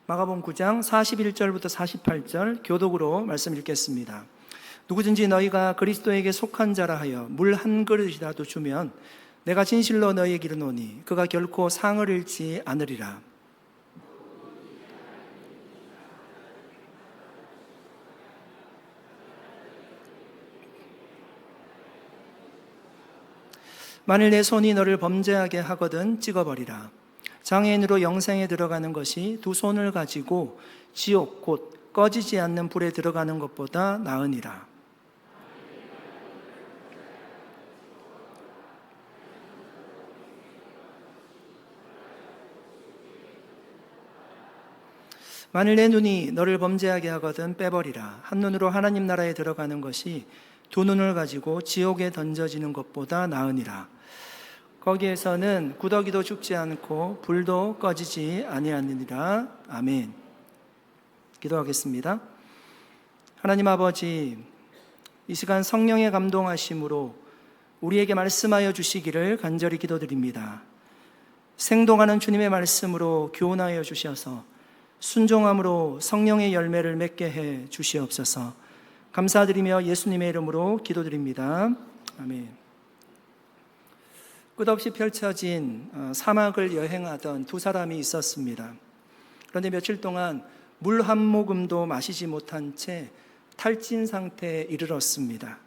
마가복음 9장 41절부터 48절 교독으로 말씀 읽겠습니다. 누구든지 너희가 그리스도에게 속한 자라 하여 물 한 그릇이라도 주면 내가 진실로 너희에게 이르노니 그가 결코 상을 잃지 않으리라. 만일 내 손이 너를 범죄하게 하거든 찍어버리라. 장애인으로 영생에 들어가는 것이 두 손을 가지고 지옥 곧 꺼지지 않는 불에 들어가는 것보다 나으니라. 만일 내 눈이 너를 범죄하게 하거든 빼버리라. 한 눈으로 하나님 나라에 들어가는 것이 두 눈을 가지고 지옥에 던져지는 것보다 나으니라. 거기에서는 구더기도 죽지 않고 불도 꺼지지 아니하느니라. 아멘. 기도하겠습니다. 하나님 아버지, 이 시간 성령의 감동하심으로 우리에게 말씀하여 주시기를 간절히 기도드립니다. 생동하는 주님의 말씀으로 교훈하여 주셔서 순종함으로 성령의 열매를 맺게 해 주시옵소서. 감사드리며 예수님의 이름으로 기도드립니다. 아멘. 끝없이 펼쳐진 사막을 여행하던 두 사람이 있었습니다. 그런데 며칠 동안 물 한 모금도 마시지 못한 채 탈진 상태에 이르렀습니다.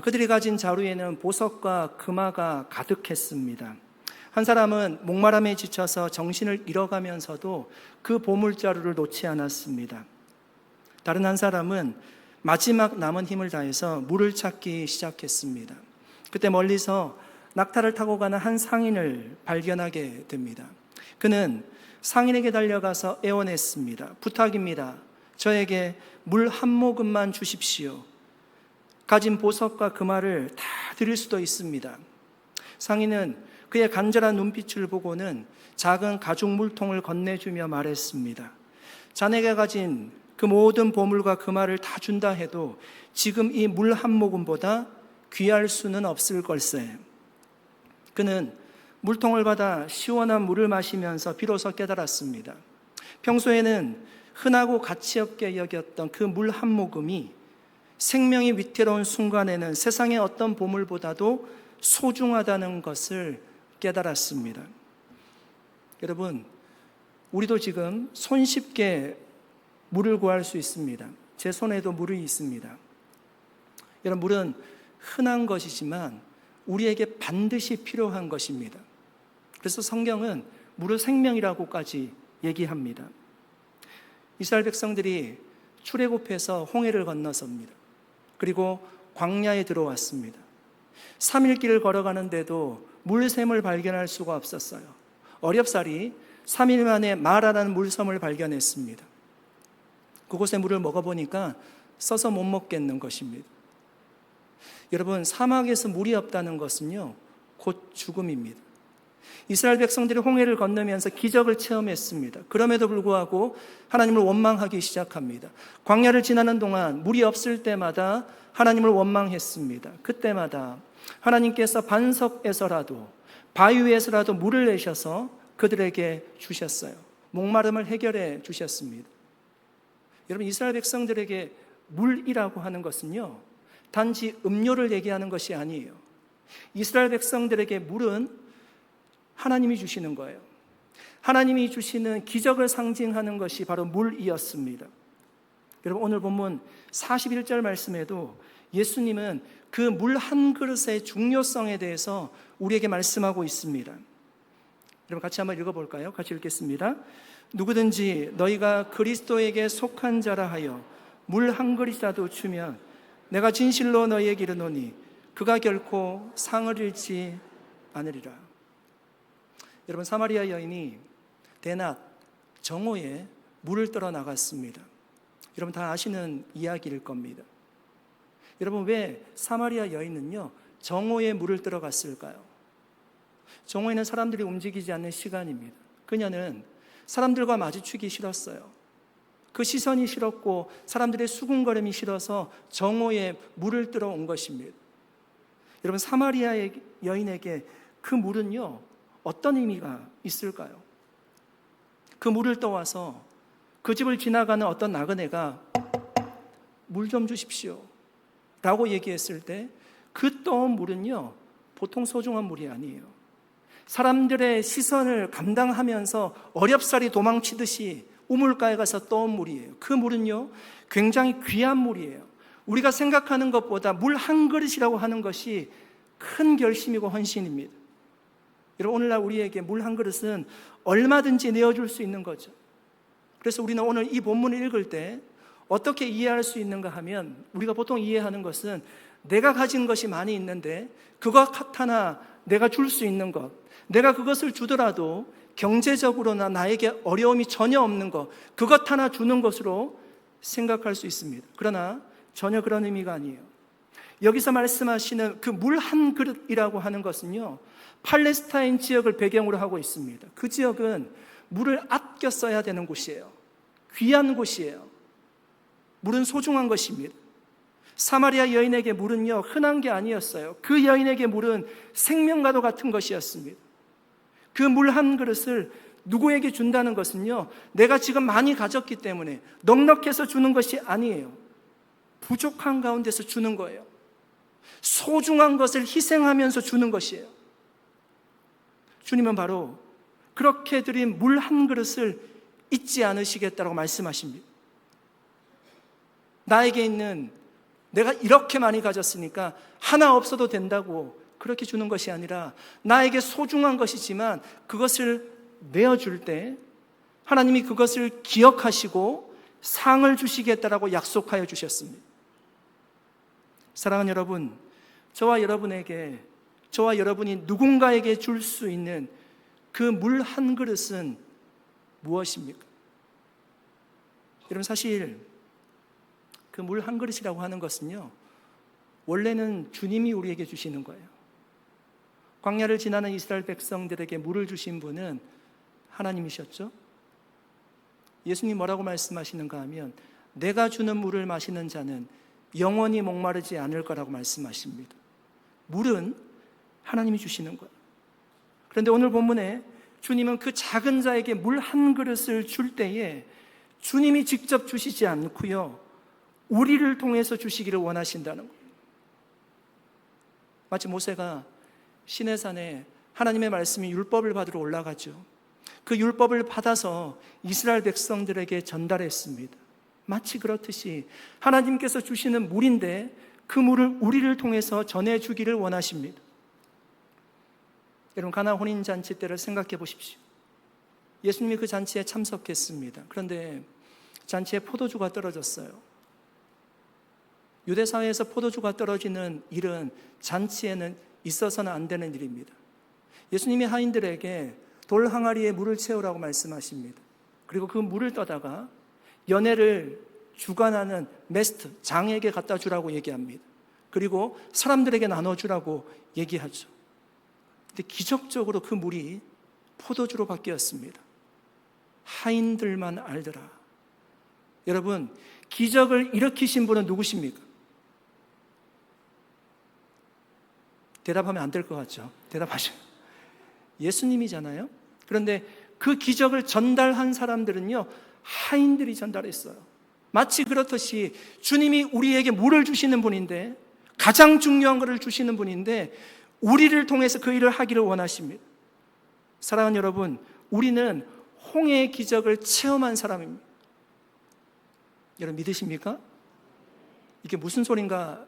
그들이 가진 자루에는 보석과 금화가 가득했습니다. 한 사람은 목마름에 지쳐서 정신을 잃어가면서도 그 보물자루를 놓지 않았습니다. 다른 한 사람은 마지막 남은 힘을 다해서 물을 찾기 시작했습니다. 그때 멀리서 낙타를 타고 가는 한 상인을 발견하게 됩니다. 그는 상인에게 달려가서 애원했습니다. 부탁입니다. 저에게 물 한 모금만 주십시오. 가진 보석과 금화를 다 드릴 수도 있습니다. 상인은 그의 간절한 눈빛을 보고는 작은 가죽 물통을 건네주며 말했습니다. 자네가 가진 그 모든 보물과 금화를 다 준다 해도 지금 이 물 한 모금보다 귀할 수는 없을 걸세. 그는 물통을 받아 시원한 물을 마시면서 비로소 깨달았습니다. 평소에는 흔하고 가치 없게 여겼던 그 물 한 모금이 생명이 위태로운 순간에는 세상의 어떤 보물보다도 소중하다는 것을 깨달았습니다. 여러분, 우리도 지금 손쉽게 물을 구할 수 있습니다. 제 손에도 물이 있습니다. 여러분, 물은 흔한 것이지만 우리에게 반드시 필요한 것입니다. 그래서 성경은 물의 생명이라고까지 얘기합니다. 이스라엘 백성들이 출애굽해서 홍해를 건너섭니다. 그리고 광야에 들어왔습니다. 3일 길을 걸어가는데도 물샘을 발견할 수가 없었어요. 어렵사리 3일 만에 마라라는 물섬을 발견했습니다. 그곳에 물을 먹어보니까 써서 못 먹겠는 것입니다. 여러분, 사막에서 물이 없다는 것은요, 곧 죽음입니다. 이스라엘 백성들이 홍해를 건너면서 기적을 체험했습니다. 그럼에도 불구하고 하나님을 원망하기 시작합니다. 광야를 지나는 동안 물이 없을 때마다 하나님을 원망했습니다. 그때마다 하나님께서 반석에서라도 바위 위에서라도 물을 내셔서 그들에게 주셨어요. 목마름을 해결해 주셨습니다. 여러분, 이스라엘 백성들에게 물이라고 하는 것은요, 단지 음료를 얘기하는 것이 아니에요. 이스라엘 백성들에게 물은 하나님이 주시는 거예요. 하나님이 주시는 기적을 상징하는 것이 바로 물이었습니다. 여러분, 오늘 본문 41절 말씀에도 예수님은 그 물 한 그릇의 중요성에 대해서 우리에게 말씀하고 있습니다. 여러분, 같이 한번 읽어볼까요? 같이 읽겠습니다. 누구든지 너희가 그리스도에게 속한 자라 하여 물 한 그릇이라도 주면 내가 진실로 너희에게 이르노니 그가 결코 상을 잃지 않으리라. 여러분, 사마리아 여인이 대낮 정오에 물을 떠러 나갔습니다. 여러분, 다 아시는 이야기일 겁니다. 여러분, 왜 사마리아 여인은요 정오에 물을 떠러 갔을까요? 정오에는 사람들이 움직이지 않는 시간입니다. 그녀는 사람들과 마주치기 싫었어요. 그 시선이 싫었고 사람들의 수군거림이 싫어서 정오에 물을 뜨러 온 것입니다. 여러분, 사마리아 여인에게 그 물은요 어떤 의미가 있을까요? 그 물을 떠와서 그 집을 지나가는 어떤 나그네가 물 좀 주십시오 라고 얘기했을 때 그 떠온 물은요, 보통 소중한 물이 아니에요. 사람들의 시선을 감당하면서 어렵사리 도망치듯이 우물가에 가서 떠온 물이에요. 그 물은요, 굉장히 귀한 물이에요. 우리가 생각하는 것보다 물 한 그릇이라고 하는 것이 큰 결심이고 헌신입니다. 여러분, 오늘날 우리에게 물 한 그릇은 얼마든지 내어줄 수 있는 거죠. 그래서 우리는 오늘 이 본문을 읽을 때 어떻게 이해할 수 있는가 하면, 우리가 보통 이해하는 것은 내가 가진 것이 많이 있는데 그것 하나 내가 줄 수 있는 것, 내가 그것을 주더라도 경제적으로나 나에게 어려움이 전혀 없는 것, 그것 하나 주는 것으로 생각할 수 있습니다. 그러나 전혀 그런 의미가 아니에요. 여기서 말씀하시는 그 물 한 그릇이라고 하는 것은요, 팔레스타인 지역을 배경으로 하고 있습니다. 그 지역은 물을 아껴 써야 되는 곳이에요. 귀한 곳이에요. 물은 소중한 것입니다. 사마리아 여인에게 물은요, 흔한 게 아니었어요. 그 여인에게 물은 생명과도 같은 것이었습니다. 그 물 한 그릇을 누구에게 준다는 것은요, 내가 지금 많이 가졌기 때문에 넉넉해서 주는 것이 아니에요. 부족한 가운데서 주는 거예요. 소중한 것을 희생하면서 주는 것이에요. 주님은 바로 그렇게 드린 물 한 그릇을 잊지 않으시겠다고 말씀하십니다. 나에게 있는, 내가 이렇게 많이 가졌으니까 하나 없어도 된다고 그렇게 주는 것이 아니라, 나에게 소중한 것이지만 그것을 내어줄 때 하나님이 그것을 기억하시고 상을 주시겠다라고 약속하여 주셨습니다. 사랑하는 여러분, 저와 여러분이 누군가에게 줄 수 있는 그 물 한 그릇은 무엇입니까? 여러분, 사실 그 물 한 그릇이라고 하는 것은요, 원래는 주님이 우리에게 주시는 거예요. 광야를 지나는 이스라엘 백성들에게 물을 주신 분은 하나님이셨죠. 예수님 뭐라고 말씀하시는가 하면, 내가 주는 물을 마시는 자는 영원히 목마르지 않을 거라고 말씀하십니다. 물은 하나님이 주시는 거예요. 그런데 오늘 본문에 주님은 그 작은 자에게 물 한 그릇을 줄 때에 주님이 직접 주시지 않고요, 우리를 통해서 주시기를 원하신다는 거예요. 마치 모세가 시내산에 하나님의 말씀이 율법을 받으러 올라가죠. 그 율법을 받아서 이스라엘 백성들에게 전달했습니다. 마치 그렇듯이 하나님께서 주시는 물인데 그 물을 우리를 통해서 전해주기를 원하십니다. 여러분, 가나 혼인잔치 때를 생각해 보십시오. 예수님이 그 잔치에 참석했습니다. 그런데 잔치에 포도주가 떨어졌어요. 유대 사회에서 포도주가 떨어지는 일은 잔치에는 있어서는 안 되는 일입니다. 예수님이 하인들에게 돌 항아리에 물을 채우라고 말씀하십니다. 그리고 그 물을 떠다가 연회를 주관하는 메스트, 장에게 갖다 주라고 얘기합니다. 그리고 사람들에게 나눠주라고 얘기하죠. 근데 기적적으로 그 물이 포도주로 바뀌었습니다. 하인들만 알더라. 여러분, 기적을 일으키신 분은 누구십니까? 대답하면 안 될 것 같죠? 대답하시면. 예수님이잖아요. 그런데 그 기적을 전달한 사람들은요, 하인들이 전달했어요. 마치 그렇듯이 주님이 우리에게 물을 주시는 분인데, 가장 중요한 것을 주시는 분인데 우리를 통해서 그 일을 하기를 원하십니다. 사랑하는 여러분, 우리는 홍해의 기적을 체험한 사람입니다. 여러분, 믿으십니까? 이게 무슨 소린가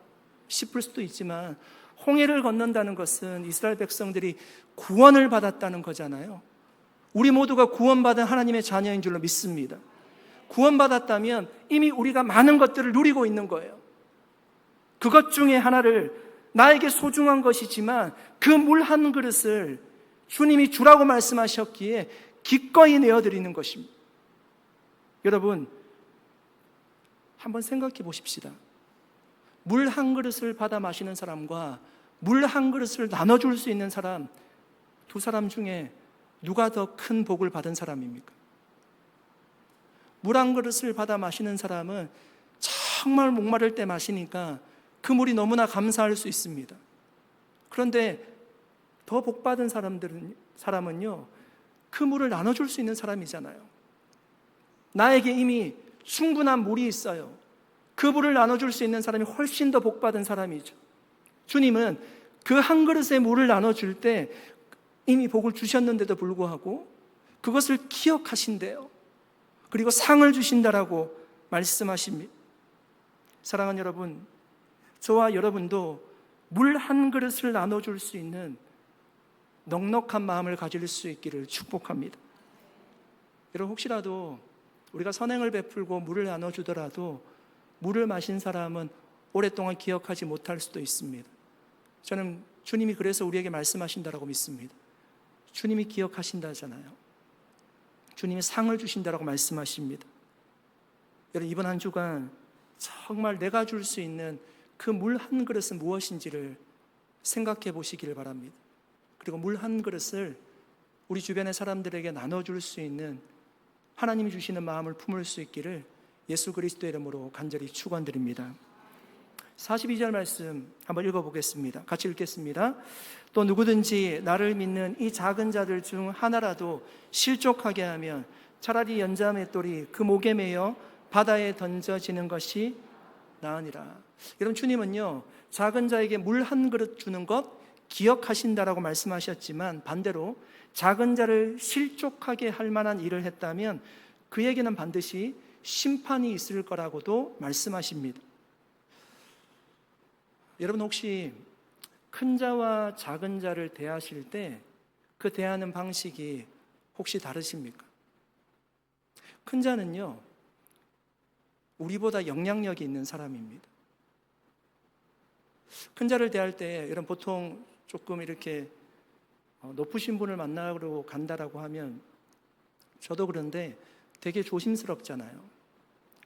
싶을 수도 있지만, 홍해를 건넌다는 것은 이스라엘 백성들이 구원을 받았다는 거잖아요. 우리 모두가 구원받은 하나님의 자녀인 줄로 믿습니다. 구원받았다면 이미 우리가 많은 것들을 누리고 있는 거예요. 그것 중에 하나를, 나에게 소중한 것이지만 그 물 한 그릇을 주님이 주라고 말씀하셨기에 기꺼이 내어드리는 것입니다. 여러분, 한번 생각해 보십시다. 물 한 그릇을 받아 마시는 사람과 물 한 그릇을 나눠줄 수 있는 사람, 두 사람 중에 누가 더 큰 복을 받은 사람입니까? 물 한 그릇을 받아 마시는 사람은 정말 목마를 때 마시니까 그 물이 너무나 감사할 수 있습니다. 그런데 더 복 받은 사람은요, 그 물을 나눠줄 수 있는 사람이잖아요. 나에게 이미 충분한 물이 있어요. 그 물을 나눠줄 수 있는 사람이 훨씬 더 복받은 사람이죠. 주님은 그 한 그릇의 물을 나눠줄 때 이미 복을 주셨는데도 불구하고 그것을 기억하신대요. 그리고 상을 주신다라고 말씀하십니다. 사랑하는 여러분, 저와 여러분도 물 한 그릇을 나눠줄 수 있는 넉넉한 마음을 가질 수 있기를 축복합니다. 여러분, 혹시라도 우리가 선행을 베풀고 물을 나눠주더라도 물을 마신 사람은 오랫동안 기억하지 못할 수도 있습니다. 저는 주님이 그래서 우리에게 말씀하신다라고 믿습니다. 주님이 기억하신다잖아요. 주님이 상을 주신다라고 말씀하십니다. 여러분, 이번 한 주간 정말 내가 줄 수 있는 그 물 한 그릇은 무엇인지를 생각해 보시기를 바랍니다. 그리고 물 한 그릇을 우리 주변의 사람들에게 나눠줄 수 있는 하나님이 주시는 마음을 품을 수 있기를 예수 그리스도의 이름으로 간절히 축원드립니다. 42절 말씀 한번 읽어보겠습니다. 같이 읽겠습니다. 또 누구든지 나를 믿는 이 작은 자들 중 하나라도 실족하게 하면 차라리 연자맷돌이 그 목에 매여 바다에 던져지는 것이 나으니라. 여러분, 주님은요, 작은 자에게 물 한 그릇 주는 것 기억하신다라고 말씀하셨지만, 반대로 작은 자를 실족하게 할 만한 일을 했다면 그에게는 반드시 심판이 있을 거라고도 말씀하십니다. 여러분, 혹시 큰 자와 작은 자를 대하실 때 그 대하는 방식이 혹시 다르십니까? 큰 자는요, 우리보다 영향력이 있는 사람입니다. 큰 자를 대할 때 여러분, 보통 조금 이렇게 높으신 분을 만나러 간다라고 하면, 저도 그런데 되게 조심스럽잖아요.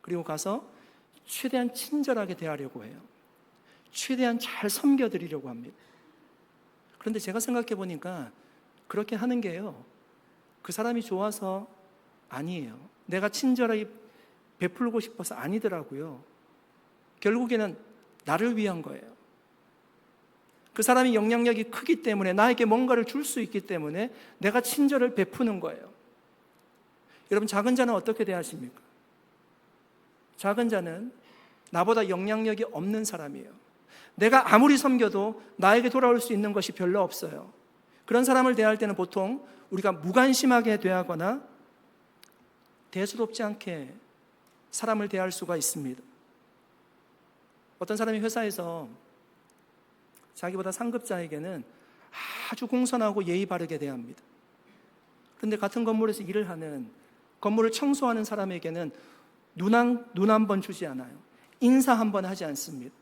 그리고 가서 최대한 친절하게 대하려고 해요. 최대한 잘 섬겨드리려고 합니다. 그런데 제가 생각해 보니까 그렇게 하는 게요, 그 사람이 좋아서 아니에요. 내가 친절하게 베풀고 싶어서 아니더라고요. 결국에는 나를 위한 거예요. 그 사람이 영향력이 크기 때문에, 나에게 뭔가를 줄 수 있기 때문에 내가 친절을 베푸는 거예요. 여러분, 작은 자는 어떻게 대하십니까? 작은 자는 나보다 영향력이 없는 사람이에요. 내가 아무리 섬겨도 나에게 돌아올 수 있는 것이 별로 없어요. 그런 사람을 대할 때는 보통 우리가 무관심하게 대하거나 대수롭지 않게 사람을 대할 수가 있습니다. 어떤 사람이 회사에서 자기보다 상급자에게는 아주 공손하고 예의 바르게 대합니다. 그런데 같은 건물에서 일을 하는, 건물을 청소하는 사람에게는 눈 한 번 주지 않아요. 인사 한 번 하지 않습니다.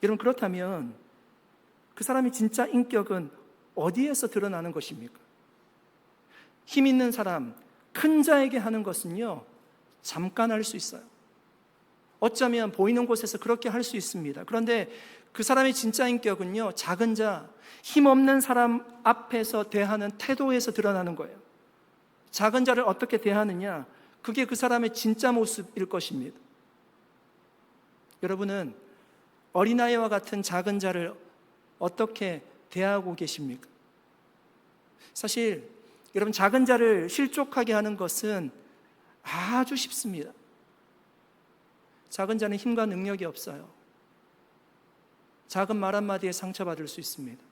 여러분, 그렇다면 그 사람의 진짜 인격은 어디에서 드러나는 것입니까? 힘 있는 사람, 큰 자에게 하는 것은요, 잠깐 할 수 있어요. 어쩌면 보이는 곳에서 그렇게 할 수 있습니다. 그런데 그 사람의 진짜 인격은요, 작은 자, 힘없는 사람 앞에서 대하는 태도에서 드러나는 거예요. 작은 자를 어떻게 대하느냐, 그게 그 사람의 진짜 모습일 것입니다. 여러분은 어린아이와 같은 작은 자를 어떻게 대하고 계십니까? 사실 여러분, 작은 자를 실족하게 하는 것은 아주 쉽습니다. 작은 자는 힘과 능력이 없어요. 작은 말 한마디에 상처받을 수 있습니다.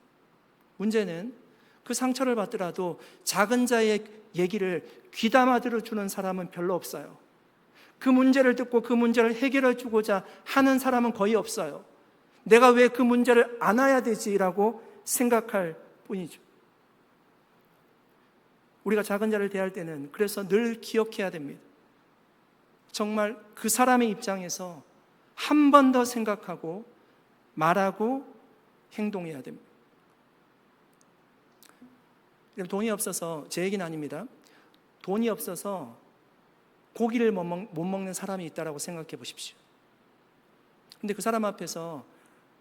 문제는 그 상처를 받더라도 작은 자의 얘기를 귀담아 들어주는 사람은 별로 없어요. 그 문제를 듣고 그 문제를 해결해 주고자 하는 사람은 거의 없어요. 내가 왜 그 문제를 안아야 되지라고 생각할 뿐이죠. 우리가 작은 자를 대할 때는 그래서 늘 기억해야 됩니다. 정말 그 사람의 입장에서 한 번 더 생각하고 말하고 행동해야 됩니다. 돈이 없어서, 제 얘기는 아닙니다. 돈이 없어서 고기를 못 먹는 사람이 있다고 생각해 보십시오. 근데 그 사람 앞에서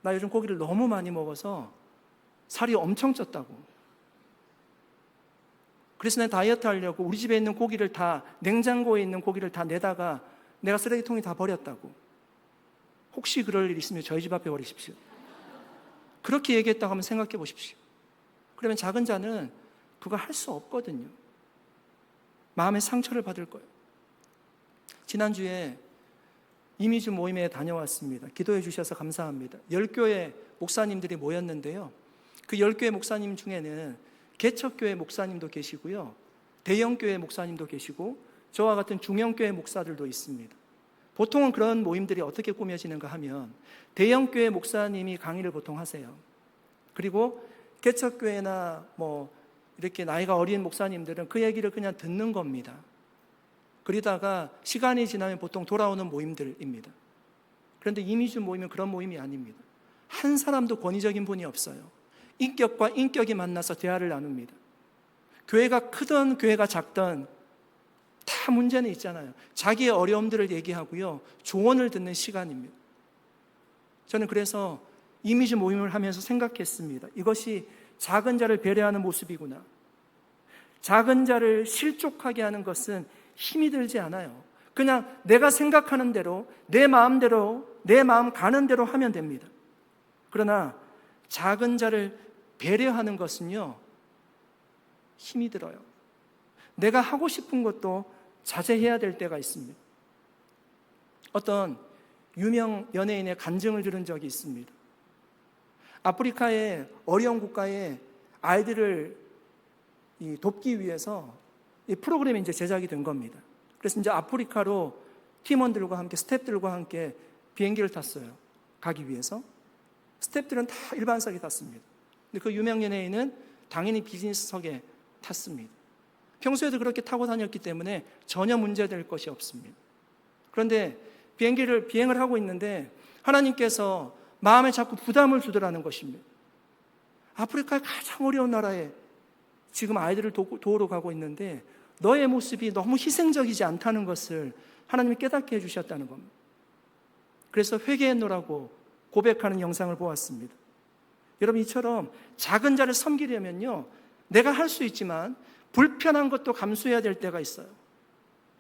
나 요즘 고기를 너무 많이 먹어서 살이 엄청 쪘다고, 그래서 내가 다이어트 하려고 우리 집에 있는 고기를 다, 냉장고에 있는 고기를 다 내다가 내가 쓰레기통에 다 버렸다고. 혹시 그럴 일 있으면 저희 집 앞에 버리십시오. 그렇게 얘기했다고 한번 생각해 보십시오. 그러면 작은 자는 그거 할 수 없거든요. 마음의 상처를 받을 거예요. 지난주에 이미주 모임에 다녀왔습니다. 기도해 주셔서 감사합니다. 10교회 목사님들이 모였는데요. 그 10교회 목사님 중에는 개척교회 목사님도 계시고요, 대형교회 목사님도 계시고 저와 같은 중형교회 목사들도 있습니다. 보통은 그런 모임들이 어떻게 꾸며지는가 하면 대형교회 목사님이 강의를 보통 하세요. 그리고 개척교회나 이렇게 나이가 어린 목사님들은 그 얘기를 그냥 듣는 겁니다. 그러다가 시간이 지나면 보통 돌아오는 모임들입니다. 그런데 이미주 모임은 그런 모임이 아닙니다. 한 사람도 권위적인 분이 없어요. 인격과 인격이 만나서 대화를 나눕니다. 교회가 크든 교회가 작든 다 문제는 있잖아요. 자기의 어려움들을 얘기하고요, 조언을 듣는 시간입니다. 저는 그래서 이미지 모임을 하면서 생각했습니다. 이것이 작은 자를 배려하는 모습이구나. 작은 자를 실족하게 하는 것은 힘이 들지 않아요. 그냥 내가 생각하는 대로, 내 마음대로, 내 마음 가는 대로 하면 됩니다. 그러나 작은 자를 배려하는 것은요, 힘이 들어요. 내가 하고 싶은 것도 자제해야 될 때가 있습니다. 어떤 유명 연예인의 간증을 들은 적이 있습니다. 아프리카의 어려운 국가의 아이들을 돕기 위해서 이 프로그램이 이제 제작이 된 겁니다. 그래서 이제 아프리카로 팀원들과 함께, 스태프들과 함께 비행기를 탔어요. 가기 위해서. 스태프들은 다 일반석에 탔습니다. 근데 그 유명 연예인은 당연히 비즈니스석에 탔습니다. 평소에도 그렇게 타고 다녔기 때문에 전혀 문제될 것이 없습니다. 그런데 비행을 하고 있는데 하나님께서 마음에 자꾸 부담을 주더라는 것입니다. 아프리카의 가장 어려운 나라에 지금 아이들을 도우러 가고 있는데 너의 모습이 너무 희생적이지 않다는 것을 하나님이 깨닫게 해주셨다는 겁니다. 그래서 회개했노라고 고백하는 영상을 보았습니다. 여러분, 이처럼 작은 자를 섬기려면요, 내가 할 수 있지만 불편한 것도 감수해야 될 때가 있어요.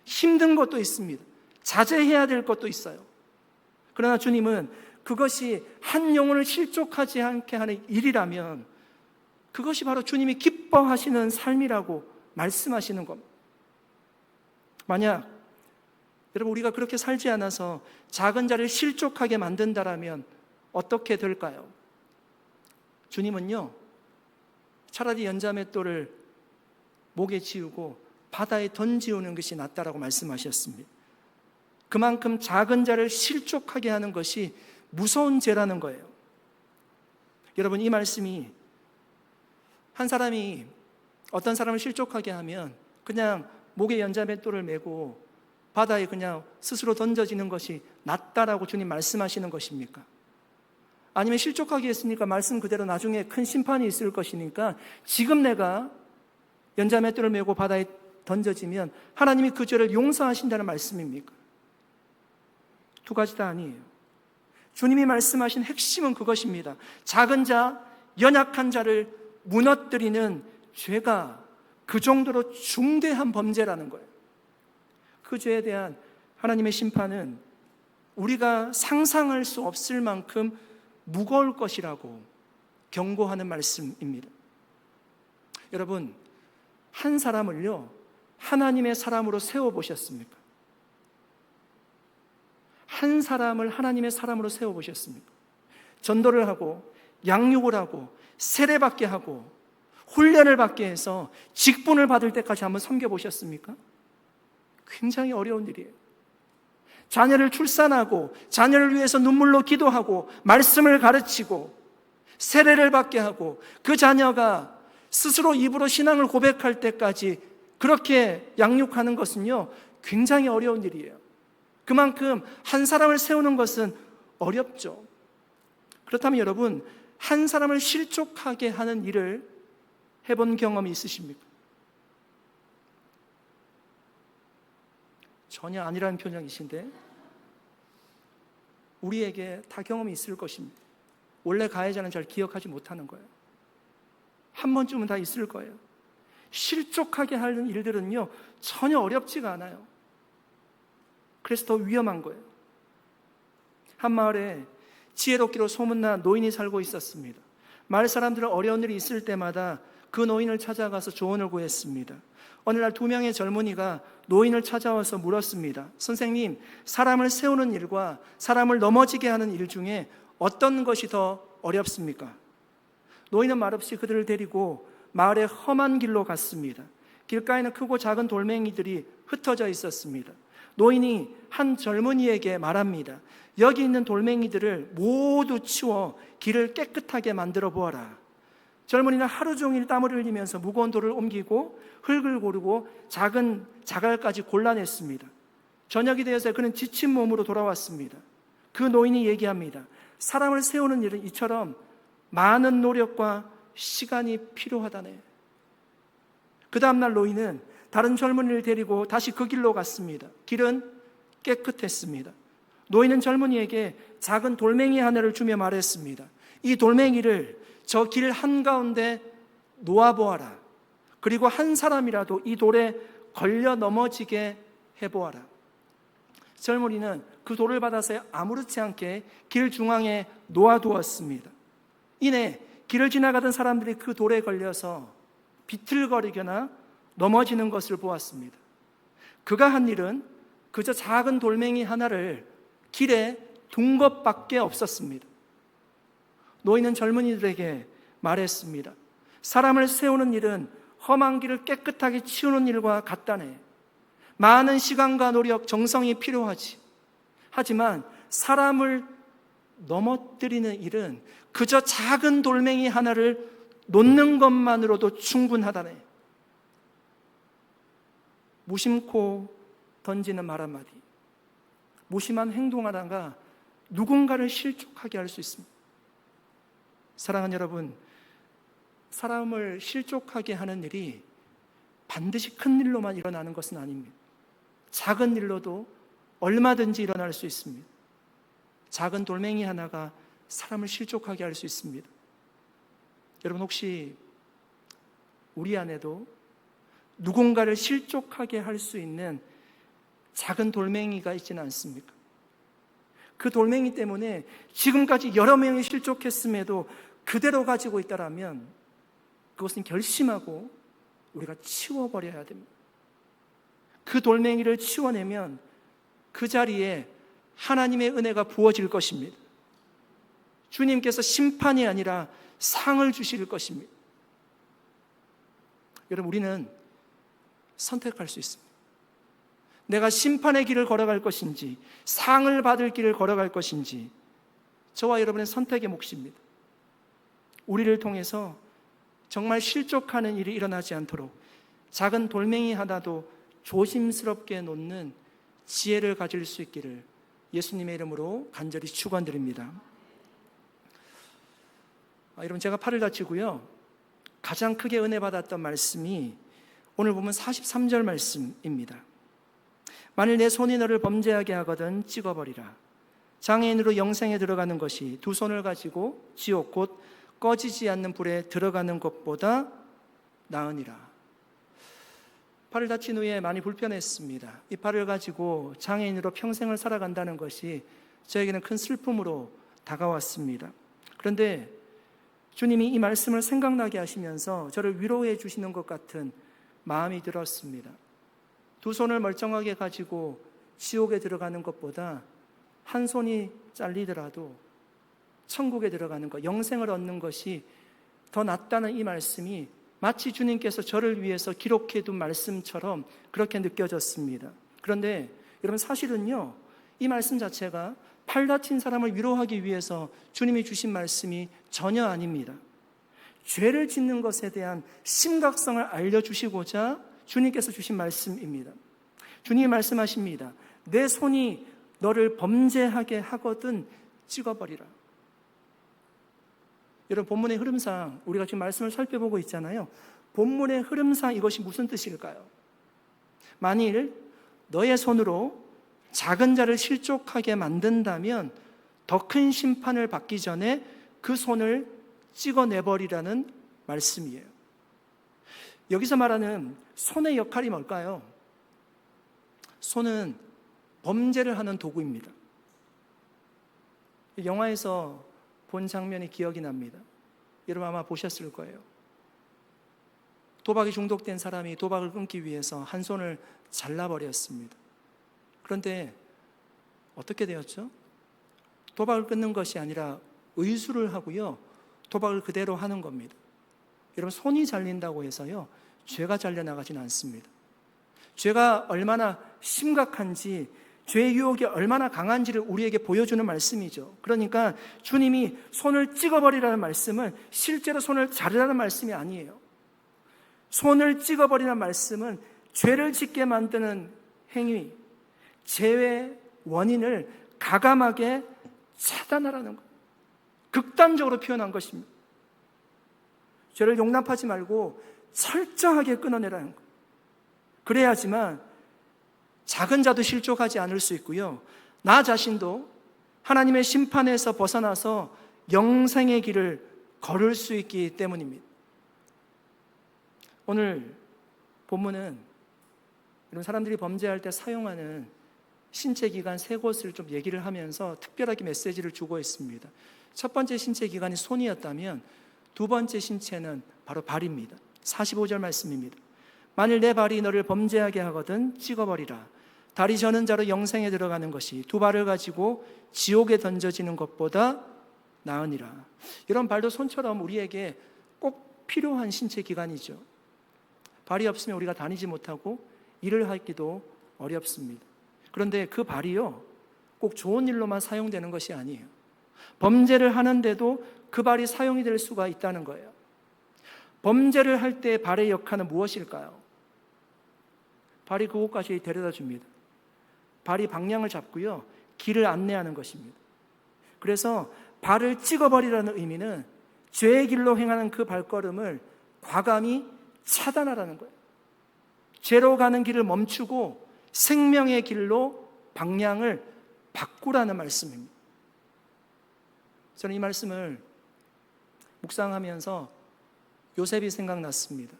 힘든 것도 있습니다. 자제해야 될 것도 있어요. 그러나 주님은 그것이 한 영혼을 실족하지 않게 하는 일이라면 그것이 바로 주님이 기뻐하시는 삶이라고 말씀하시는 겁니다. 만약 여러분, 우리가 그렇게 살지 않아서 작은 자를 실족하게 만든다라면 어떻게 될까요? 주님은요, 차라리 연자맷돌을 목에 지우고 바다에 던지우는 것이 낫다라고 말씀하셨습니다. 그만큼 작은 자를 실족하게 하는 것이 무서운 죄라는 거예요. 여러분, 이 말씀이 한 사람이 어떤 사람을 실족하게 하면 그냥 목에 연자맷돌을 메고 바다에 그냥 스스로 던져지는 것이 낫다라고 주님 말씀하시는 것입니까? 아니면 실족하게 했으니까 말씀 그대로 나중에 큰 심판이 있을 것이니까 지금 내가 연자맷돌을 메고 바다에 던져지면 하나님이 그 죄를 용서하신다는 말씀입니까? 두 가지 다 아니에요. 주님이 말씀하신 핵심은 그것입니다. 작은 자, 연약한 자를 무너뜨리는 죄가 그 정도로 중대한 범죄라는 거예요. 그 죄에 대한 하나님의 심판은 우리가 상상할 수 없을 만큼 무거울 것이라고 경고하는 말씀입니다. 여러분, 한 사람을요, 하나님의 사람으로 세워보셨습니까? 한 사람을 하나님의 사람으로 세워보셨습니까? 전도를 하고 양육을 하고 세례받게 하고 훈련을 받게 해서 직분을 받을 때까지 한번 섬겨보셨습니까? 굉장히 어려운 일이에요. 자녀를 출산하고 자녀를 위해서 눈물로 기도하고 말씀을 가르치고 세례를 받게 하고 그 자녀가 스스로 입으로 신앙을 고백할 때까지 그렇게 양육하는 것은요, 굉장히 어려운 일이에요. 그만큼 한 사람을 세우는 것은 어렵죠. 그렇다면 여러분, 한 사람을 실족하게 하는 일을 해본 경험이 있으십니까? 전혀 아니라는 표정이신데 우리에게 다 경험이 있을 것입니다. 원래 가해자는 잘 기억하지 못하는 거예요. 한 번쯤은 다 있을 거예요. 실족하게 하는 일들은요, 전혀 어렵지가 않아요. 그래서 더 위험한 거예요. 한 마을에 지혜롭기로 소문난 노인이 살고 있었습니다. 마을 사람들은 어려운 일이 있을 때마다 그 노인을 찾아가서 조언을 구했습니다. 어느 날 2명의 젊은이가 노인을 찾아와서 물었습니다. 선생님, 사람을 세우는 일과 사람을 넘어지게 하는 일 중에 어떤 것이 더 어렵습니까? 노인은 말없이 그들을 데리고 마을의 험한 길로 갔습니다. 길가에는 크고 작은 돌멩이들이 흩어져 있었습니다. 노인이 한 젊은이에게 말합니다. 여기 있는 돌멩이들을 모두 치워 길을 깨끗하게 만들어 보아라. 젊은이는 하루 종일 땀을 흘리면서 무거운 돌을 옮기고 흙을 고르고 작은 자갈까지 골라냈습니다. 저녁이 되어서 그는 지친 몸으로 돌아왔습니다. 그 노인이 얘기합니다. 사람을 세우는 일은 이처럼 많은 노력과 시간이 필요하다네. 그 다음날 노인은 다른 젊은이를 데리고 다시 그 길로 갔습니다. 길은 깨끗했습니다. 노인은 젊은이에게 작은 돌멩이 하나를 주며 말했습니다. 이 돌멩이를 저 길 한가운데 놓아보아라. 그리고 한 사람이라도 이 돌에 걸려 넘어지게 해보아라. 젊은이는 그 돌을 받아서 아무렇지 않게 길 중앙에 놓아두었습니다. 이내 길을 지나가던 사람들이 그 돌에 걸려서 비틀거리거나 넘어지는 것을 보았습니다. 그가 한 일은 그저 작은 돌멩이 하나를 길에 둔 것밖에 없었습니다. 노인은 젊은이들에게 말했습니다. 사람을 세우는 일은 험한 길을 깨끗하게 치우는 일과 같다네. 많은 시간과 노력, 정성이 필요하지. 하지만 사람을 넘어뜨리는 일은 그저 작은 돌멩이 하나를 놓는 것만으로도 충분하다네. 무심코 던지는 말 한마디, 무심한 행동 하나가 누군가를 실족하게 할 수 있습니다. 사랑하는 여러분, 사람을 실족하게 하는 일이 반드시 큰 일로만 일어나는 것은 아닙니다. 작은 일로도 얼마든지 일어날 수 있습니다. 작은 돌멩이 하나가 사람을 실족하게 할 수 있습니다. 여러분, 혹시 우리 안에도 누군가를 실족하게 할 수 있는 작은 돌멩이가 있지는 않습니까? 그 돌멩이 때문에 지금까지 여러 명이 실족했음에도 그대로 가지고 있다라면 그것은 결심하고 우리가 치워버려야 됩니다. 그 돌멩이를 치워내면 그 자리에 하나님의 은혜가 부어질 것입니다. 주님께서 심판이 아니라 상을 주실 것입니다. 여러분, 우리는 선택할 수 있습니다. 내가 심판의 길을 걸어갈 것인지 상을 받을 길을 걸어갈 것인지 저와 여러분의 선택의 몫입니다. 우리를 통해서 정말 실족하는 일이 일어나지 않도록 작은 돌멩이 하나도 조심스럽게 놓는 지혜를 가질 수 있기를 예수님의 이름으로 간절히 축원드립니다. 여러분, 제가 팔을 다치고요, 가장 크게 은혜 받았던 말씀이 오늘 보면 43절 말씀입니다. 만일 내 손이 너를 범죄하게 하거든 찍어버리라. 장애인으로 영생에 들어가는 것이 두 손을 가지고 지옥 곧 꺼지지 않는 불에 들어가는 것보다 나으니라. 팔을 다친 후에 많이 불편했습니다. 이 팔을 가지고 장애인으로 평생을 살아간다는 것이 저에게는 큰 슬픔으로 다가왔습니다. 그런데 주님이 이 말씀을 생각나게 하시면서 저를 위로해 주시는 것 같은 마음이 들었습니다. 두 손을 멀쩡하게 가지고 지옥에 들어가는 것보다 한 손이 잘리더라도 천국에 들어가는 것, 영생을 얻는 것이 더 낫다는 이 말씀이 마치 주님께서 저를 위해서 기록해 둔 말씀처럼 그렇게 느껴졌습니다. 그런데 여러분, 사실은요, 이 말씀 자체가 팔 다친 사람을 위로하기 위해서 주님이 주신 말씀이 전혀 아닙니다. 죄를 짓는 것에 대한 심각성을 알려주시고자 주님께서 주신 말씀입니다. 주님이 말씀하십니다. 내 손이 너를 범죄하게 하거든 찍어버리라. 여러분, 본문의 흐름상 우리가 지금 말씀을 살펴보고 있잖아요. 본문의 흐름상 이것이 무슨 뜻일까요? 만일 너의 손으로 작은 자를 실족하게 만든다면 더 큰 심판을 받기 전에 그 손을 찍어내버리라는 말씀이에요. 여기서 말하는 손의 역할이 뭘까요? 손은 범죄를 하는 도구입니다. 영화에서 본 장면이 기억이 납니다. 여러분 아마 보셨을 거예요. 도박에 중독된 사람이 도박을 끊기 위해서 한 손을 잘라버렸습니다. 그런데 어떻게 되었죠? 도박을 끊는 것이 아니라 의술을 하고요, 도박을 그대로 하는 겁니다. 여러분, 손이 잘린다고 해서요, 죄가 잘려나가지는 않습니다. 죄가 얼마나 심각한지, 죄의 유혹이 얼마나 강한지를 우리에게 보여주는 말씀이죠. 그러니까 주님이 손을 찍어버리라는 말씀은 실제로 손을 자르라는 말씀이 아니에요. 손을 찍어버리라는 말씀은 죄를 짓게 만드는 행위, 죄의 원인을 가감하게 차단하라는 것, 극단적으로 표현한 것입니다. 죄를 용납하지 말고 철저하게 끊어내라는 것. 그래야지만 작은 자도 실족하지 않을 수 있고요, 나 자신도 하나님의 심판에서 벗어나서 영생의 길을 걸을 수 있기 때문입니다. 오늘 본문은 이런 사람들이 범죄할 때 사용하는 신체 기관 세 곳을 좀 얘기를 하면서 특별하게 메시지를 주고 있습니다. 첫 번째 신체 기관이 손이었다면 두 번째 신체는 바로 발입니다. 45절 말씀입니다. 만일 내 발이 너를 범죄하게 하거든 찍어버리라. 다리 저는 자로 영생에 들어가는 것이 두 발을 가지고 지옥에 던져지는 것보다 나으니라. 이런 발도 손처럼 우리에게 꼭 필요한 신체 기관이죠. 발이 없으면 우리가 다니지 못하고 일을 하기도 어렵습니다. 그런데 그 발이요, 꼭 좋은 일로만 사용되는 것이 아니에요. 범죄를 하는데도 그 발이 사용이 될 수가 있다는 거예요. 범죄를 할 때 발의 역할은 무엇일까요? 발이 그곳까지 데려다 줍니다. 발이 방향을 잡고요, 길을 안내하는 것입니다. 그래서 발을 찍어버리라는 의미는 죄의 길로 행하는 그 발걸음을 과감히 차단하라는 거예요. 죄로 가는 길을 멈추고 생명의 길로 방향을 바꾸라는 말씀입니다. 저는 이 말씀을 묵상하면서 요셉이 생각났습니다.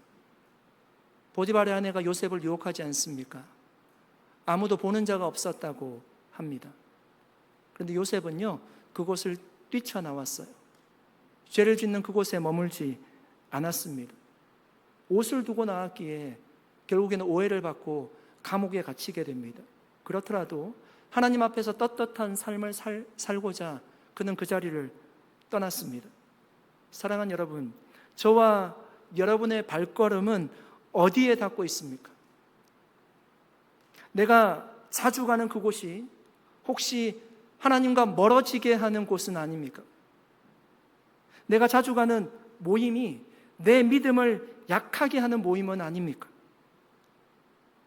보디발의 아내가 요셉을 유혹하지 않습니까? 아무도 보는 자가 없었다고 합니다. 그런데 요셉은요, 그곳을 뛰쳐나왔어요. 죄를 짓는 그곳에 머물지 않았습니다. 옷을 두고 나왔기에 결국에는 오해를 받고 감옥에 갇히게 됩니다. 그렇더라도 하나님 앞에서 떳떳한 삶을 살고자 그는 그 자리를 떠났습니다. 사랑하는 여러분, 저와 여러분의 발걸음은 어디에 닿고 있습니까? 내가 자주 가는 그곳이 혹시 하나님과 멀어지게 하는 곳은 아닙니까? 내가 자주 가는 모임이 내 믿음을 약하게 하는 모임은 아닙니까?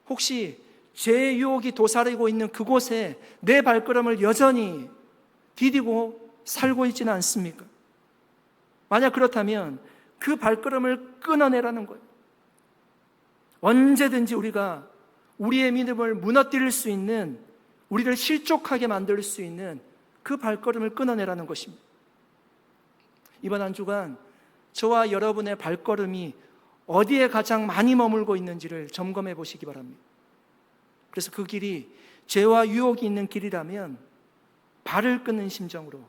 혹시 죄의 유혹이 도사리고 있는 그곳에 내 발걸음을 여전히 디디고 살고 있지는 않습니까? 만약 그렇다면 그 발걸음을 끊어내라는 거예요. 언제든지 우리가 우리의 믿음을 무너뜨릴 수 있는, 우리를 실족하게 만들 수 있는 그 발걸음을 끊어내라는 것입니다. 이번 한 주간 저와 여러분의 발걸음이 어디에 가장 많이 머물고 있는지를 점검해 보시기 바랍니다. 그래서 그 길이 죄와 유혹이 있는 길이라면 발을 끊는 심정으로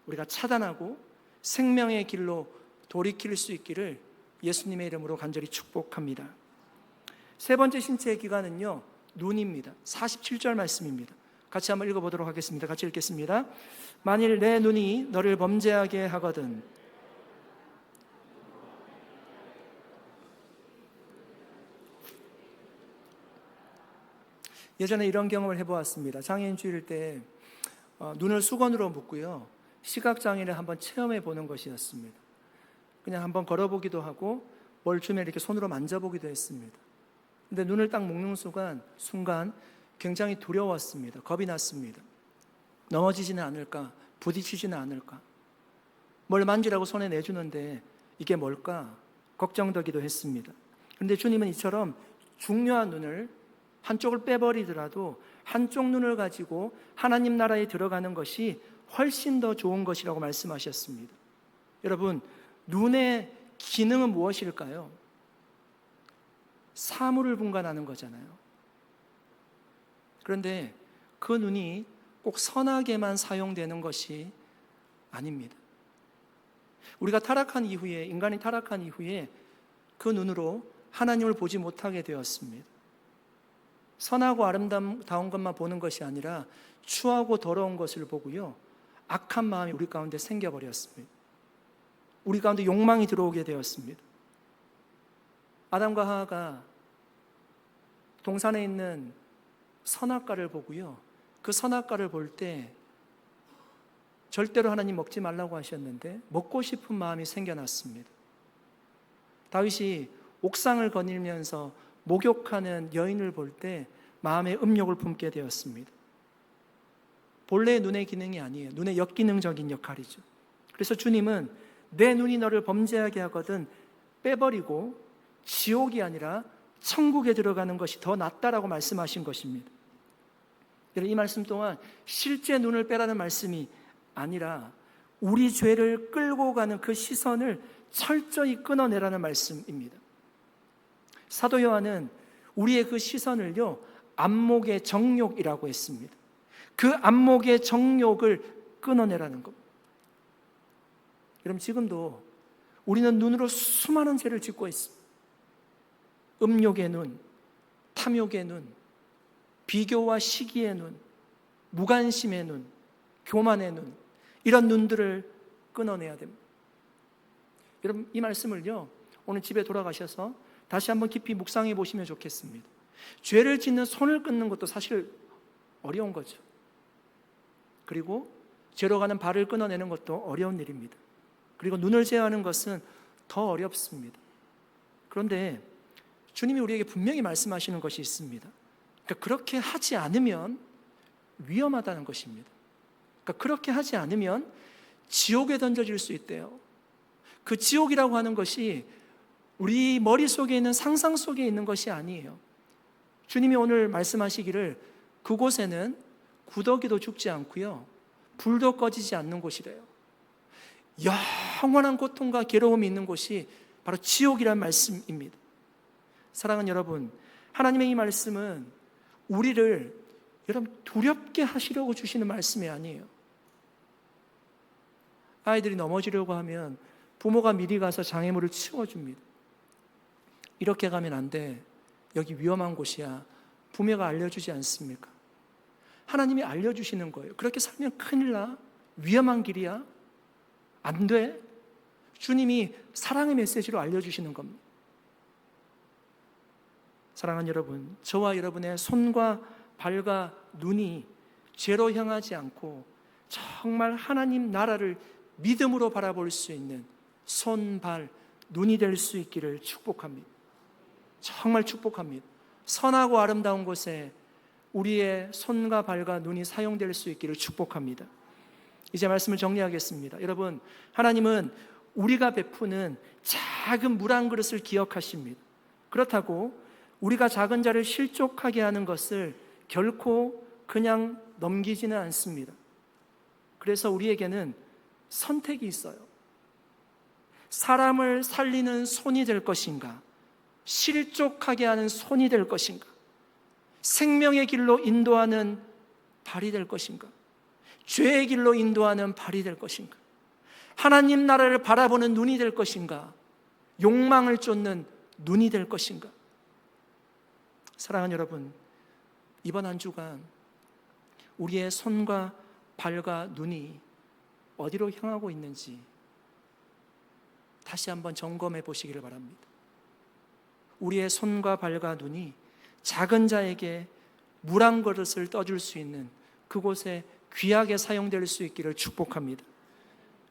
우리가 차단하고 생명의 길로 돌이킬 수 있기를 예수님의 이름으로 간절히 축복합니다. 세 번째 신체의 기관은요, 눈입니다. 47절 말씀입니다. 같이 한번 읽어보도록 하겠습니다. 같이 읽겠습니다. 만일 내 눈이 너를 범죄하게 하거든. 예전에 이런 경험을 해보았습니다. 장애인 주일 때 눈을 수건으로 묶고요, 시각장애를 한번 체험해 보는 것이었습니다. 그냥 한번 걸어보기도 하고 뭘 주면 이렇게 손으로 만져보기도 했습니다. 근데 눈을 딱 묶는 순간 굉장히 두려웠습니다. 겁이 났습니다. 넘어지지는 않을까? 부딪히지는 않을까? 뭘 만지라고 손에 내주는데 이게 뭘까? 걱정되기도 했습니다. 그런데 주님은 이처럼 중요한 눈을 한쪽을 빼버리더라도 한쪽 눈을 가지고 하나님 나라에 들어가는 것이 훨씬 더 좋은 것이라고 말씀하셨습니다. 여러분, 눈의 기능은 무엇일까요? 사물을 분간하는 거잖아요. 그런데 그 눈이 꼭 선하게만 사용되는 것이 아닙니다. 우리가 타락한 이후에, 인간이 타락한 이후에 그 눈으로 하나님을 보지 못하게 되었습니다. 선하고 아름다운 것만 보는 것이 아니라 추하고 더러운 것을 보고요, 악한 마음이 우리 가운데 생겨버렸습니다. 우리 가운데 욕망이 들어오게 되었습니다. 아담과 하와가 동산에 있는 선악과를 보고요, 그 선악과를 볼 때 절대로 하나님 먹지 말라고 하셨는데 먹고 싶은 마음이 생겨났습니다. 다윗이 옥상을 거닐면서 목욕하는 여인을 볼 때 마음의 음욕을 품게 되었습니다. 본래의 눈의 기능이 아니에요. 눈의 역기능적인 역할이죠. 그래서 주님은 내 눈이 너를 범죄하게 하거든 빼버리고 지옥이 아니라 천국에 들어가는 것이 더 낫다라고 말씀하신 것입니다. 이 말씀 동안 실제 눈을 빼라는 말씀이 아니라 우리 죄를 끌고 가는 그 시선을 철저히 끊어내라는 말씀입니다. 사도 요한은 우리의 그 시선을요, 안목의 정욕이라고 했습니다. 그 안목의 정욕을 끊어내라는 겁니다. 여러분, 지금도 우리는 눈으로 수많은 죄를 짓고 있습니다. 음욕의 눈, 탐욕의 눈, 비교와 시기의 눈, 무관심의 눈, 교만의 눈, 이런 눈들을 끊어내야 됩니다. 여러분, 이 말씀을요, 오늘 집에 돌아가셔서 다시 한번 깊이 묵상해 보시면 좋겠습니다. 죄를 짓는 손을 끊는 것도 사실 어려운 거죠. 그리고 죄로 가는 발을 끊어내는 것도 어려운 일입니다. 그리고 눈을 제어하는 것은 더 어렵습니다. 그런데 주님이 우리에게 분명히 말씀하시는 것이 있습니다. 그러니까 그렇게 하지 않으면 위험하다는 것입니다. 그러니까 그렇게 하지 않으면 지옥에 던져질 수 있대요. 그 지옥이라고 하는 것이 우리 머릿속에 있는 상상 속에 있는 것이 아니에요. 주님이 오늘 말씀하시기를 그곳에는 구더기도 죽지 않고요, 불도 꺼지지 않는 곳이래요. 영원한 고통과 괴로움이 있는 곳이 바로 지옥이란 말씀입니다. 사랑하는 여러분, 하나님의 이 말씀은 우리를 여러분 두렵게 하시려고 주시는 말씀이 아니에요. 아이들이 넘어지려고 하면 부모가 미리 가서 장애물을 치워줍니다. 이렇게 가면 안 돼, 여기 위험한 곳이야, 부모가 알려주지 않습니까? 하나님이 알려주시는 거예요. 그렇게 살면 큰일 나, 위험한 길이야, 안 돼. 주님이 사랑의 메시지로 알려주시는 겁니다. 사랑하는 여러분, 저와 여러분의 손과 발과 눈이 죄로 향하지 않고 정말 하나님 나라를 믿음으로 바라볼 수 있는 손, 발, 눈이 될 수 있기를 축복합니다. 정말 축복합니다. 선하고 아름다운 곳에 우리의 손과 발과 눈이 사용될 수 있기를 축복합니다. 이제 말씀을 정리하겠습니다. 여러분, 하나님은 우리가 베푸는 작은 물 한 그릇을 기억하십니다. 그렇다고 우리가 작은 자를 실족하게 하는 것을 결코 그냥 넘기지는 않습니다. 그래서 우리에게는 선택이 있어요. 사람을 살리는 손이 될 것인가, 실족하게 하는 손이 될 것인가, 생명의 길로 인도하는 발이 될 것인가, 죄의 길로 인도하는 발이 될 것인가, 하나님 나라를 바라보는 눈이 될 것인가, 욕망을 쫓는 눈이 될 것인가. 사랑하는 여러분, 이번 한 주간 우리의 손과 발과 눈이 어디로 향하고 있는지 다시 한번 점검해 보시기를 바랍니다. 우리의 손과 발과 눈이 작은 자에게 물 한 그릇을 떠줄 수 있는 그곳에 귀하게 사용될 수 있기를 축복합니다.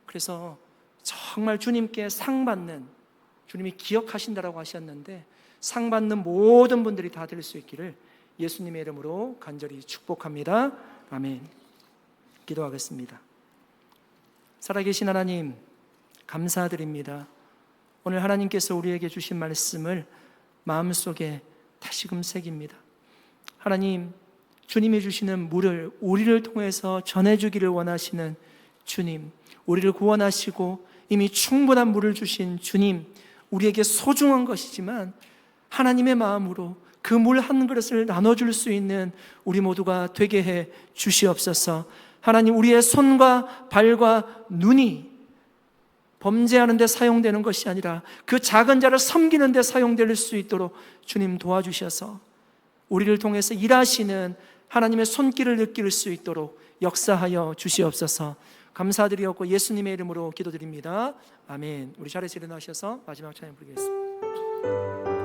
그래서 정말 주님께 상 받는, 주님이 기억하신다라고 하셨는데 상 받는 모든 분들이 다 될 수 있기를 예수님의 이름으로 간절히 축복합니다. 아멘. 기도하겠습니다. 살아계신 하나님, 감사드립니다. 오늘 하나님께서 우리에게 주신 말씀을 마음속에 다시금 새깁니다. 하나님, 주님이 주시는 물을 우리를 통해서 전해주기를 원하시는 주님, 우리를 구원하시고 이미 충분한 물을 주신 주님, 우리에게 소중한 것이지만 하나님의 마음으로 그 물 한 그릇을 나눠줄 수 있는 우리 모두가 되게 해 주시옵소서. 하나님, 우리의 손과 발과 눈이 범죄하는 데 사용되는 것이 아니라 그 작은 자를 섬기는 데 사용될 수 있도록 주님 도와주셔서 우리를 통해서 일하시는 하나님의 손길을 느낄 수 있도록 역사하여 주시옵소서. 감사드리옵고 예수님의 이름으로 기도드립니다. 아멘. 우리 자리에서 일어나셔서 마지막 찬양 부르겠습니다.